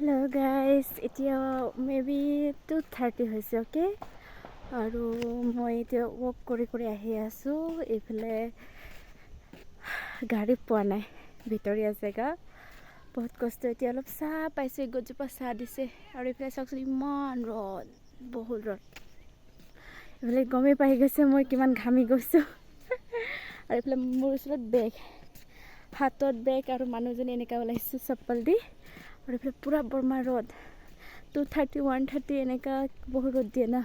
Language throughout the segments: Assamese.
হেল্ল' গাইজ, এতিয়া মেবি 2:30 হৈছে অ'কে। আৰু মই এতিয়া ৱক কৰি কৰি আহি আছোঁ। এইফালে গাড়ী পোৱা নাই, ভিতৰীয়া জেগা বহুত কষ্ট। এতিয়া অলপ চাহ পাইছোঁ, গছজোপা চাহ দিছে। আৰু এইফালে চাওকচোন, ইমান ৰ'দ, বহুত ৰ'দ। এইফালে গমেই পাই গৈছে মই কিমান ঘামি গৈছোঁ। আৰু এইফালে মোৰ ওচৰত বেগ, হাতত বেগ, আৰু মানুহজনী এনেকুৱা ওলাইছোঁ চপ্পল দি। আৰু এইফালে পূৰা বৰমা ৰ'দ, 2:30, 1:30 এনেকুৱা বহুত ৰ'দ দিয়ে না।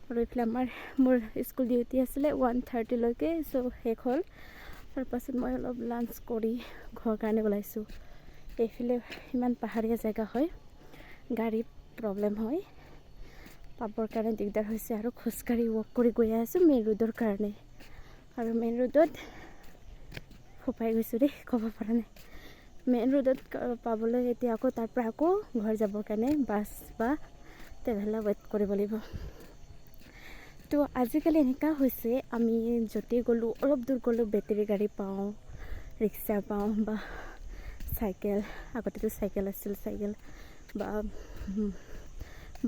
আৰু এইফালে মোৰ স্কুল ডিউটি আছিলে 1:30লৈকে, চ' শেষ হ'ল। তাৰপাছত মই অলপ লাঞ্চ কৰি ঘৰৰ কাৰণে ওলাইছোঁ। এইফালে ইমান পাহাৰীয়া জেগা হয়, গাড়ী প্ৰব্লেম হয়, পাবৰ কাৰণে দিগদাৰ হৈছে। আৰু খোজকাঢ়ি ৱক কৰি গৈ আছোঁ মেইন ৰোডৰ কাৰণে। আৰু মেইন ৰোডত ফোপাই গৈছোঁ দেই, ক'ব পৰা নাই। মেইন ৰোডত পাবলৈ এতিয়া আকৌ তাৰ পৰা আকৌ ঘৰ যাবৰ কাৰণে বাছ বা ট্ৰেভেলাৰ ৱেইট কৰিব লাগিব। তো আজিকালি এনেকুৱা হৈছে, আমি য'তেই গ'লোঁ, অলপ দূৰ গ'লোঁ, বেটেৰী গাড়ী পাওঁ, ৰিক্সা পাওঁ বা চাইকেল। আগতেতো চাইকেল আছিল, চাইকেল বা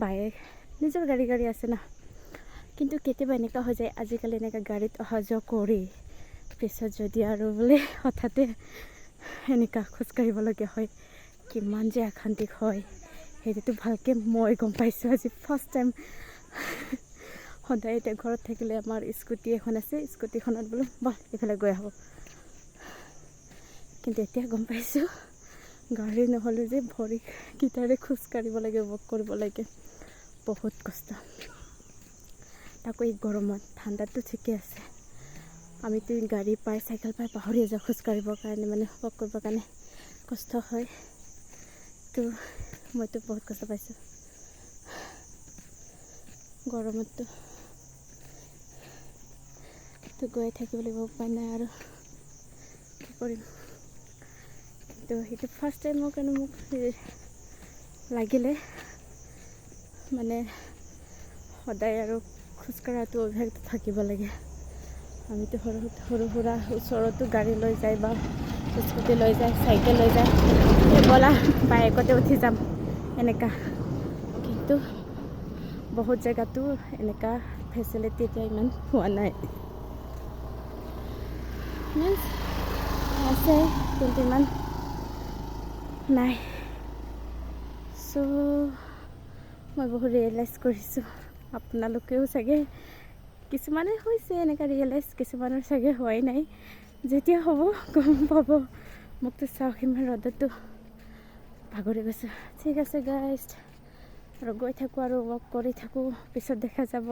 বাইক, নিজৰ গাড়ী আছে না। কিন্তু কেতিয়াবা এনেকুৱা হৈ যায়, আজিকালি এনেকুৱা গাড়ীত অহা যোৱা কৰি পিছত যদি আৰু বোলে হঠাতে এনেকুৱা খোজকাঢ়িবলগীয়া হয়, কিমান যে অশান্তি হয়, সেইটোতো ভালকৈ মই গম পাইছোঁ আজি ফাৰ্ষ্ট টাইম। সদায় এতিয়া ঘৰত থাকিলে আমাৰ স্কুটি এখন আছে, স্কুটিখনত বোলো বল এইফালে গৈ আহোঁ। কিন্তু এতিয়া গম পাইছোঁ, গাড়ী নহ'লে যে ভৰিকেইটাৰে খোজকাঢ়িব লাগে, ৱক কৰিব লাগে, বহুত কষ্ট। তাকো এই গৰমত, ঠাণ্ডাতো ঠিকে আছে, আমিতো গাড়ী পাই, চাইকেল পাই পাহৰি যাওঁ খোজকাঢ়িবৰ কাৰণে, মানে ৱক কৰিবৰ কাৰণে কষ্ট হয়। তো মইতো বহুত কষ্ট পাইছোঁ গৰমততো। তো গৈ থাকিব লাগিব, উপায় নাই আৰু কি কৰিম। তো সেইটো ফাৰ্ষ্ট টাইমৰ কাৰণে মোক লাগিলে মানে সদায় আৰু খোজকঢ়াটো অভ্যাসটো থাকিব লাগে। আমিতো সৰু সুৰা ওচৰতো গাড়ী লৈ যায় বা স্কুটি লৈ যায়, চাইকেল লৈ যায়, ব'লা বাইকতে উঠি যাম এনেকুৱা। কিন্তু বহুত জেগাতো এনেকুৱা ফেচিলিটি এতিয়া ইমান হোৱা নাই, মিনছ আছে কিন্তু ইমান নাই। চ' মই বহুত ৰিয়েলাইজ কৰিছোঁ, আপোনালোকেও চাগে কিছুমানে হৈছে এনেকুৱা ৰিয়েলাইজ, কিছুমানৰ চাগে হোৱাই নাই। যেতিয়া হ'ব গম পাব। মোকতো চাওক, ইমান ৰ'দতো ভাগৰি গৈছোঁ। ঠিক আছে গাইজ, আৰু গৈ থাকোঁ আৰু ৱক কৰি থাকোঁ, পিছত দেখা যাব।